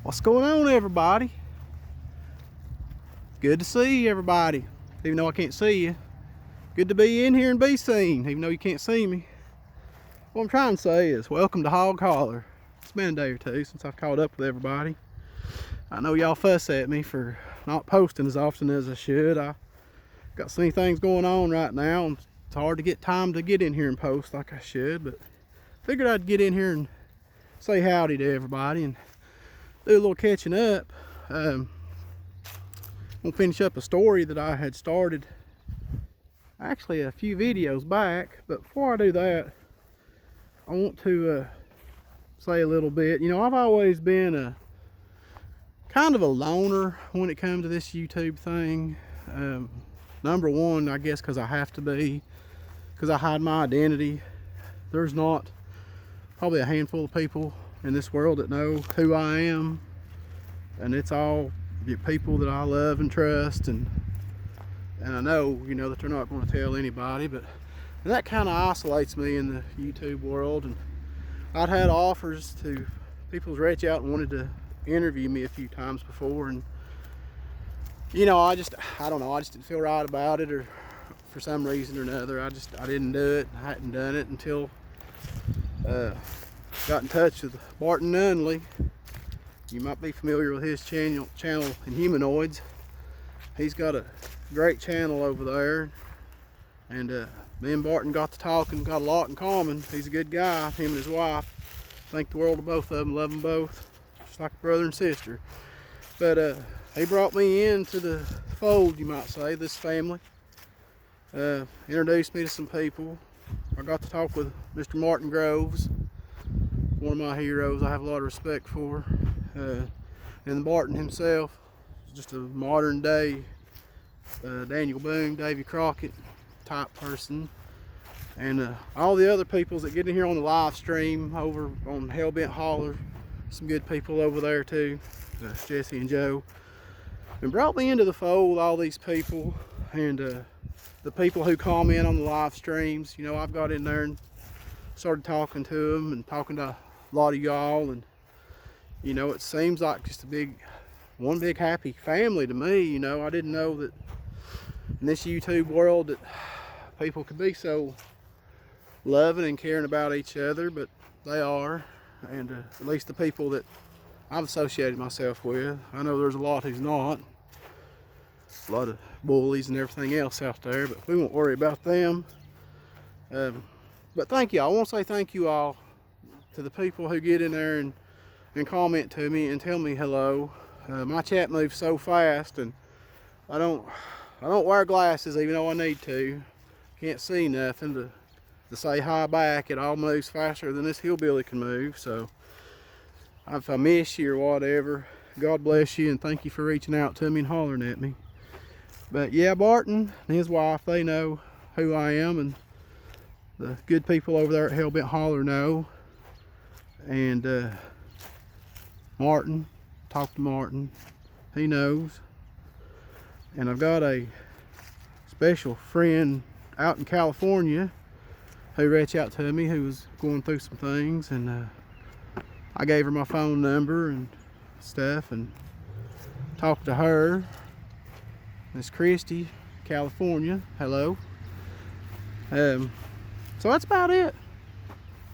What's going on, everybody? Good to see everybody, even though I can't see you. Good to be in here and be seen, even though you can't see me. What I'm trying to say is, welcome to Hog Holler. It's been a day or two since I've caught up with everybody. I know y'all fuss at me for not posting as often as I should. I got so many things going on right now, and it's hard to get time to get in here and post like I should, but figured I'd get in here and say howdy to everybody and do a little catching up. I'm gonna finish up a story that I had started actually a few videos back, but before I do that, I want to say a little bit. You know, I've always been a kind of a loner when it comes to this YouTube thing. Number one, I guess because I have to be, because I hide my identity. There's not probably a handful of people in this world that know who I am, and it's all the people that I love and trust, and I know, you know, that they're not going to tell anybody, but that kind of isolates me in the YouTube world. And I'd had offers to people reach out and wanted to interview me a few times before, and you know, I don't know, I just didn't feel right about it, or for some reason or another, I didn't do it. I hadn't done it until got in touch with Barton Nunley. You might be familiar with his channel in Humanoids. He's got a great channel over there, and me and Barton got to talking, got a lot in common. He's a good guy, him and his wife. Think the world of both of them, love them both, just like a brother and sister. But he brought me into the fold, you might say, this family. Introduced me to some people. I got to talk with Mr. Martin Groves, one of my heroes I have a lot of respect for. And Barton himself, just a modern day Daniel Boone, Davy Crockett type person. And all the other peoples that get in here on the live stream over on Hog Holler, some good people over there too, Jesse and Joe. And brought me into the fold, all these people, and the people who comment on the live streams. You know, I've got in there and started talking to them and talking to a lot of y'all, and you know, it seems like just one big happy family to me. You know, I didn't know that in this YouTube world that people could be so loving and caring about each other, but they are. And at least the people that I've associated myself with. I know there's a lot who's not. A lot of bullies and everything else out there, but we won't worry about them. But thank you. I want to say thank you all to the people who get in there and comment to me and tell me hello. My chat moves so fast, and I don't wear glasses even though I need to. Can't see nothing to say hi back. It all moves faster than this hillbilly can move. So if I miss you or whatever, God bless you, and thank you for reaching out to me and hollering at me. But yeah, Barton and his wife, they know who I am, and the good people over there at Hog Holler know. And Martin, talk to Martin, he knows. And I've got a special friend out in California who reached out to me, who was going through some things, and I gave her my phone number and stuff and talked to her. Miss Christy, California, hello. So that's about it.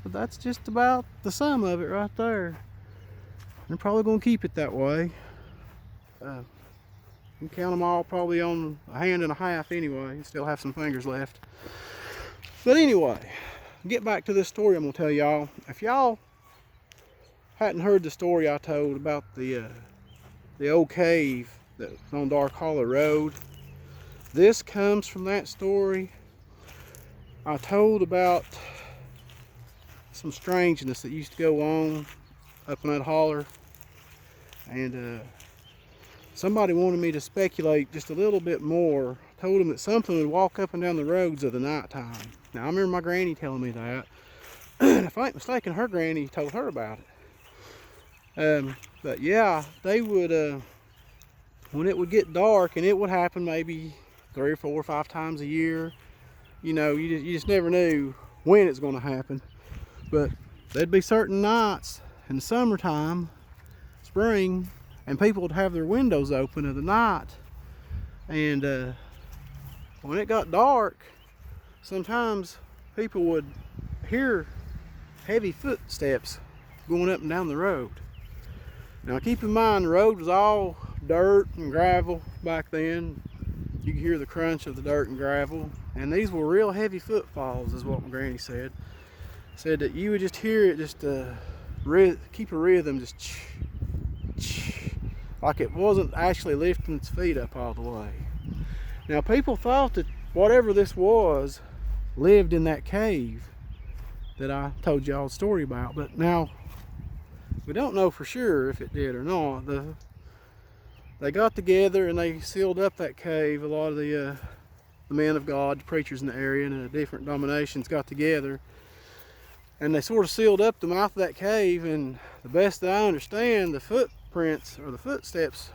But that's just about the sum of it right there. I'm probably going to keep it that way. You can count them all probably on a hand and a half anyway. Still have some fingers left. But anyway, get back to this story I'm going to tell y'all. If y'all hadn't heard the story I told about the old cave that's on Dark Hollow Road, this comes from that story. I told about some strangeness that used to go on up in that holler, and somebody wanted me to speculate just a little bit more. I told them that something would walk up and down the roads of the night time. Now I remember my granny telling me that, and if I ain't mistaken, her granny told her about it. But yeah, they would when it would get dark, and it would happen maybe 3 or 4 or 5 times a year. You know, you just never knew when it's going to happen. But there'd be certain nights in the summertime, spring, and people would have their windows open at the night. And when it got dark, sometimes people would hear heavy footsteps going up and down the road. Now keep in mind, the road was all dirt and gravel back then. You could hear the crunch of the dirt and gravel, and these were real heavy footfalls, is what my granny said. Said that you would just hear it, just keep a rhythm, just like it wasn't actually lifting its feet up all the way. Now people thought that whatever this was lived in that cave that I told y'all a story about, but now we don't know for sure if it did or not. They got together and they sealed up that cave. A lot of the men of God, the preachers in the area and the different denominations got together, and they sort of sealed up the mouth of that cave, and the best that I understand, the footprints or the footsteps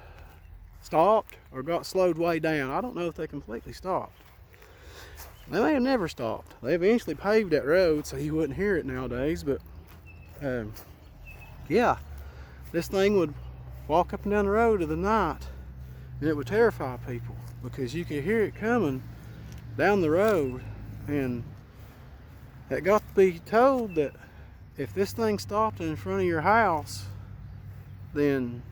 stopped or got slowed way down. I don't know if they completely stopped. They may have never stopped. They eventually paved that road so you wouldn't hear it nowadays, but yeah, this thing would walk up and down the road of the night, and it would terrify people because you could hear it coming down the road. And it got to be told that if this thing stopped in front of your house, then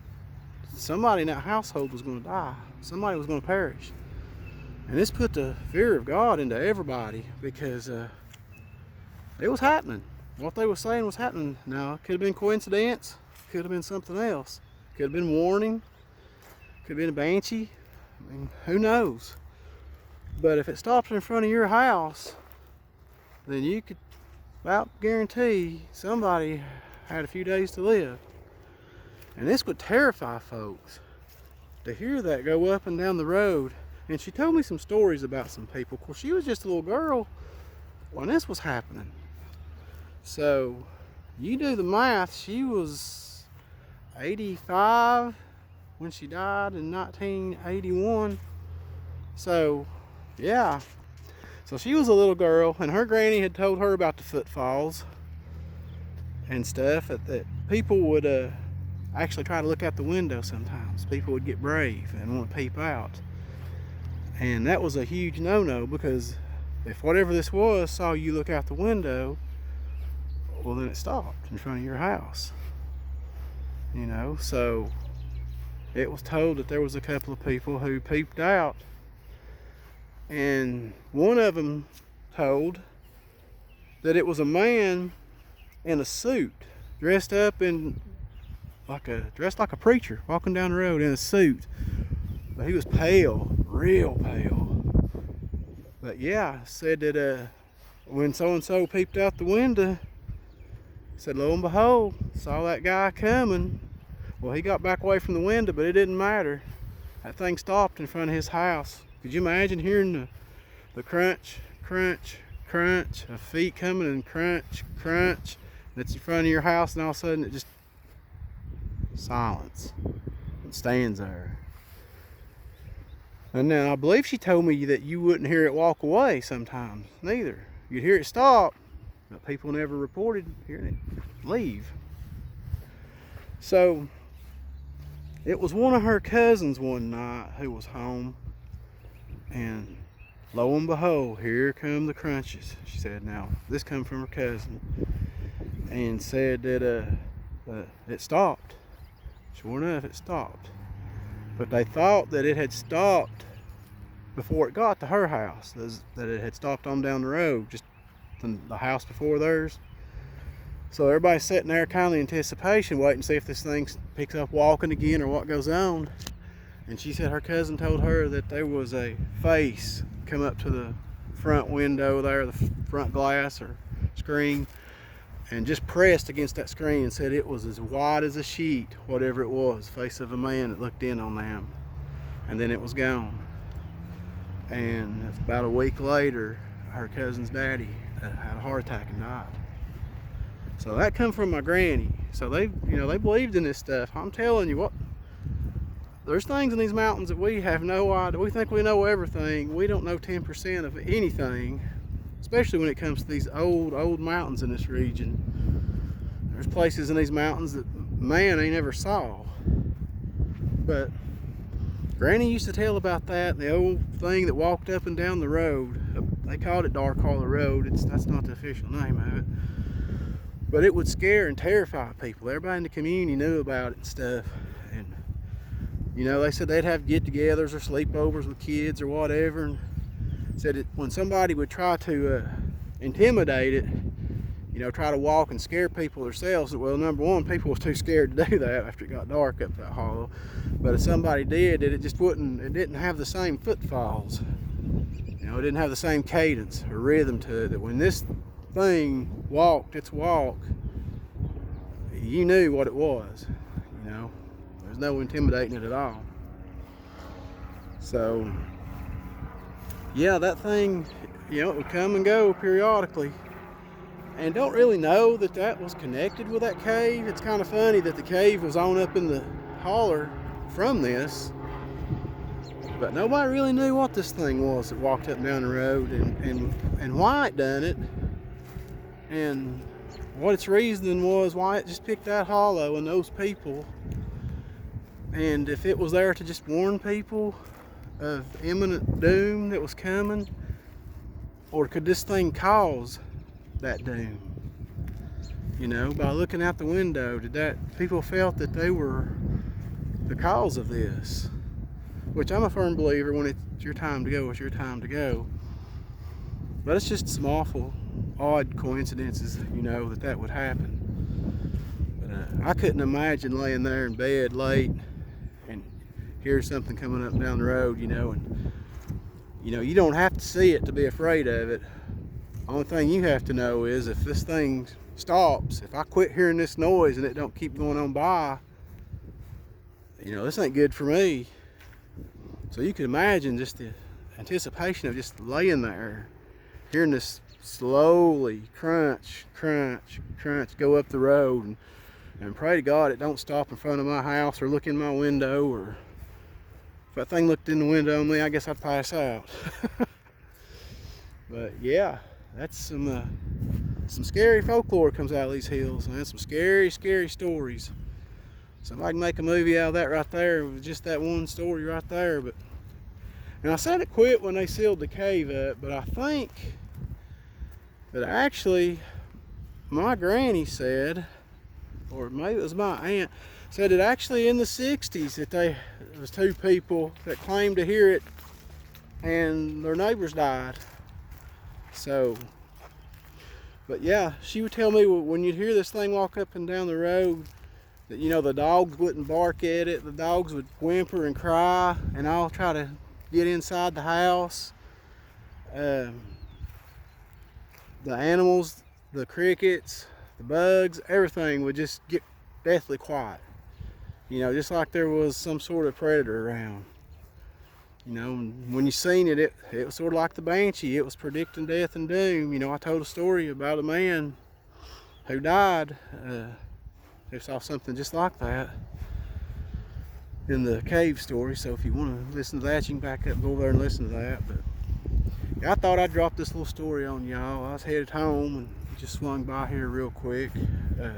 somebody in that household was going to die. Somebody was going to perish. And this put the fear of God into everybody, because it was happening. What they were saying was happening. Now, it could have been coincidence, could have been something else. Could have been warning, could have been a banshee. I mean, who knows? But if it stopped in front of your house, then you could about guarantee somebody had a few days to live. And this would terrify folks to hear that go up and down the road. And she told me some stories about some people. Of course, she was just a little girl when this was happening. So you do the math. She was 85 when she died in 1981. So yeah, so she was a little girl, and her granny had told her about the footfalls and stuff, that people would actually try to look out the window sometimes. People would get brave and want to peep out, and that was a huge no-no, because if whatever this was saw you look out the window, well, then it stopped in front of your house. You know, so it was told that there was a couple of people who peeped out, and one of them told that it was a man in a suit, dressed like a preacher, walking down the road in a suit. But he was pale, real pale. But yeah, said that when so-and-so peeped out the window, said lo and behold, saw that guy coming. Well, he got back away from the window, but it didn't matter. That thing stopped in front of his house. Could you imagine hearing the crunch, crunch, crunch of feet coming, and crunch, crunch, and it's in front of your house, and all of a sudden it just silence. It stands there. And then I believe she told me that you wouldn't hear it walk away sometimes, neither. You'd hear it stop, but people never reported hearing it leave. So it was one of her cousins one night who was home, and lo and behold, here come the crunches. She said, now this come from her cousin, and said that it stopped. Sure enough, it stopped. But they thought that it had stopped before it got to her house, that it had stopped on down the road, just the house before theirs. So everybody's sitting there kind of in anticipation, waiting to see if this thing picks up walking again or what goes on. And she said her cousin told her that there was a face come up to the front window there, the front glass or screen, and just pressed against that screen, and said it was as white as a sheet, whatever it was, face of a man that looked in on them. And then it was gone. And about a week later, her cousin's daddy had a heart attack and died. So that come from my granny. So they believed in this stuff. I'm telling you what, there's things in these mountains that we have no idea. We think we know everything. We don't know 10% of anything, especially when it comes to these old mountains in this region. There's places in these mountains that man ain't ever saw. But Granny used to tell about that, the old thing that walked up and down the road. They called it Hog Holler Road. That's not the official name of it. But it would scare and terrify people. Everybody in the community knew about it and stuff. And you know, they said they'd have get-togethers or sleepovers with kids or whatever, and said that when somebody would try to intimidate it, you know, try to walk and scare people themselves, well, number one, people was too scared to do that after it got dark up that hollow. But if somebody did, it just wouldn't, it didn't have the same footfalls. You know, it didn't have the same cadence or rhythm to it, that when this thing walked its walk, you knew what it was. You know, there's no intimidating it at all. So yeah, that thing, you know, it would come and go periodically, and don't really know that that was connected with that cave. It's kind of funny that the cave was on up in the holler from this, but nobody really knew what this thing was that walked up and down the road, and why it done it, and what its reasoning was, why it just picked that hollow and those people, and if it was there to just warn people of imminent doom that was coming, or could this thing cause that doom? You know, by looking out the window, did that people felt that they were the cause of this? Which I'm a firm believer, when it's your time to go, it's your time to go. But it's just some awful odd coincidences, you know, that would happen. But I couldn't imagine laying there in bed late and hear something coming up and down the road, you know, and you know, you don't have to see it to be afraid of it. Only thing you have to know is, if this thing stops, if I quit hearing this noise and it don't keep going on by, you know, this ain't good for me. So you can imagine just the anticipation of just laying there, hearing this slowly crunch, crunch, crunch go up the road, and pray to God it don't stop in front of my house or look in my window, or if that thing looked in the window on me, I guess I'd pass out. But yeah, that's some scary folklore comes out of these hills, man. Some scary, scary stories. Somebody can make a movie out of that right there with just that one story right there. But, and I said it quit when they sealed the cave up, but I think that actually my granny said, or maybe it was my aunt, said that actually in the 60s that there was two people that claimed to hear it and their neighbors died. So, but yeah, she would tell me when you'd hear this thing walk up and down the road, that, you know, the dogs wouldn't bark at it, the dogs would whimper and cry, and I'll try to get inside the house. The animals, the crickets, the bugs, everything would just get deathly quiet. You know, just like there was some sort of predator around. You know, when you seen it, it was sort of like the banshee. It was predicting death and doom. You know, I told a story about a man who died. Who saw something just like that in the cave story. So if you want to listen to that, you can back up and go over there and listen to that. But yeah, I thought I'd drop this little story on y'all. I was headed home and just swung by here real quick. I'm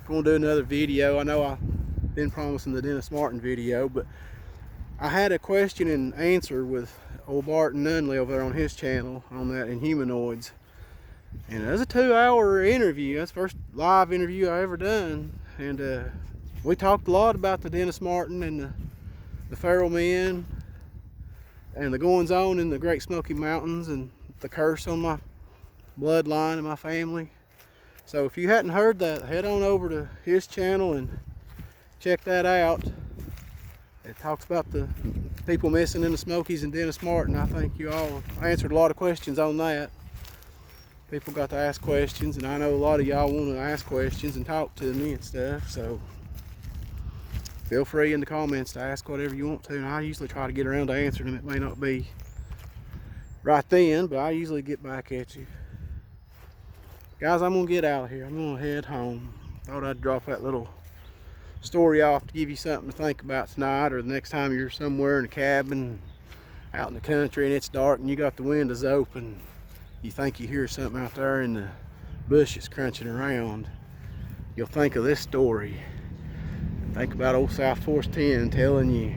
going to do another video. I know I've been promising the Dennis Martin video, but I had a question and answer with old Barton Nunley over there on his channel on that Inhumanoids. And it was a 2-hour interview. That's the first live interview I ever done. And we talked a lot about the Dennis Martin and the feral men and the goings on in the Great Smoky Mountains and the curse on my bloodline and my family. So if you hadn't heard that, head on over to his channel and check that out. It talks about the people missing in the Smokies and Dennis Martin. I think you all answered a lot of questions on that. People got to ask questions, and I know a lot of y'all want to ask questions and talk to me and stuff, so feel free in the comments to ask whatever you want to, and I usually try to get around to answering them. It may not be right then, but I usually get back at you. Guys, I'm going to get out of here. I'm going to head home. Thought I'd drop that little story off to give you something to think about tonight, or the next time you're somewhere in a cabin out in the country and it's dark and you got the windows open. You think you hear something out there in the bushes crunching around, you'll think of this story. Think about old South Force 10 telling you.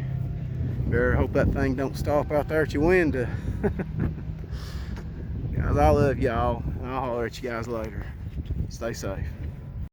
Better hope that thing don't stop out there at your window. Guys, I love y'all, and I'll holler at you guys later. Stay safe.